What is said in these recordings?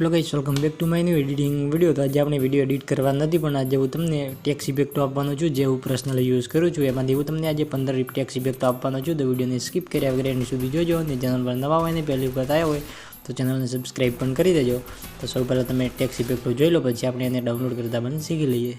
Hello guys, welcome back to my new editing video. તો આજે આપણે વિડીયો એડિટ કરવા નથી, પણ આજે હું તમને ટેક્સ ઇફેક્ટો આપવાનો છું જે હું પર્સનલી યુઝ કરું છું। એમાંથી હું તમને આજે 15 ટેક્સ ઇફેક્ટો આપવાનો છું। તો વિડીયોને સ્કીપ કર્યા વગર એન્ડ સુધી જોજો, અને ચેનલ પર નવા હોય ને પહેલી વખત આવ્યા હોય તો ચેનલને સબસ્ક્રાઈબ પણ કરી દેજો। તો સૌ પહેલાં તમે ટેક્સ ઇફેક્ટો જોઈ લો, પછી આપણે એને ડાઉનલોડ કરતા પણ શીખી લઈએ।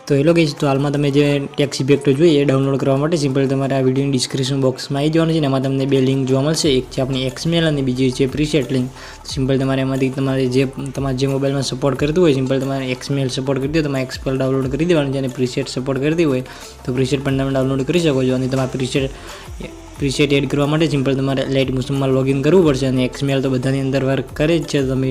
तो हेलो गाइस, तो हाल में तमे जे टेक्स इफेक्टो જોઈએ એ ડાઉનલોડ કરવા માટે સિમ્પલ તમારે આ વિડિયોની ડિસ્ક્રિપ્શન બોક્સમાં આવી જવાનું છે ને એમાં તમને બે લિંક જોવા મળશે। એક છે આપણી XML અને બીજી છે પ્રીસેટ લિંક। સિમ્પલ તમારે એમાંથી તમારે જે મોબાઈલમાં સપોર્ટ કરતું હોય, સિમ્પલ તમારે XML સપોર્ટ કરતી હોય તો તમારે XML ડાઉનલોડ કરી દેવાનું છે, અને પ્રીસેટ સપોર્ટ કરતી હોય તો પ્રીસેટ પણ તમે ડાઉનલોડ કરી શકો છો। અને તમારે પ્રીસેટ એડ કરવા માટે સિમ્પલ તમારે લાઇટ મોશનમાં લોગિન કરવું પડશે, અને XML તો બધાની અંદર વર્ક કરે જ છે। તમે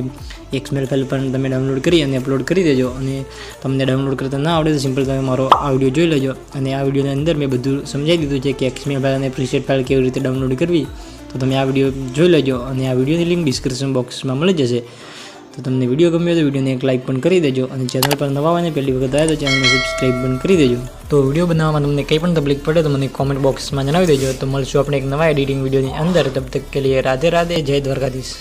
XML ફાઇલ પણ તમે ડાઉનલોડ કરી અને અપલોડ કરી દેજો। અને તમને ડાઉનલોડ કરતા ના આવડે તો સિમ્પલ તમે મારો આ વિડીયો જોઈ લેજો, અને આ વિડીયોની અંદર મેં બધું સમજાવી દીધું છે કે XML ફાઇલ અને પ્રીસેટ ફાઇલ કેવી રીતે ડાઉનલોડ કરવી। તો તમે આ વિડીયો જોઈ લેજો, અને આ વિડીયોની લિંક ડિસ્ક્રિપ્શન બોક્સમાં મળી જશે। તો તમને વિડીયો ગમ્યો તો વિડીયોને એક લાઇક પણ કરી દેજો, અને ચેનલ પર નવા હોય ને પહેલી વખત આવ્યા તો ચેનલને સબસ્ક્રાઈબ પણ કરી દેજો। તો વિડીયો બનાવવામાં તમને કંઈ પણ તકલીફ પડે તો મને કોમેન્ટ બોક્સમાં જણાવી દેજો। તો મળશું આપણે એક નવા એડિટિંગ વિડીયોની અંદર। તબ તક કે લીએ રાધે રાધે, જય દ્વારકાધીશ।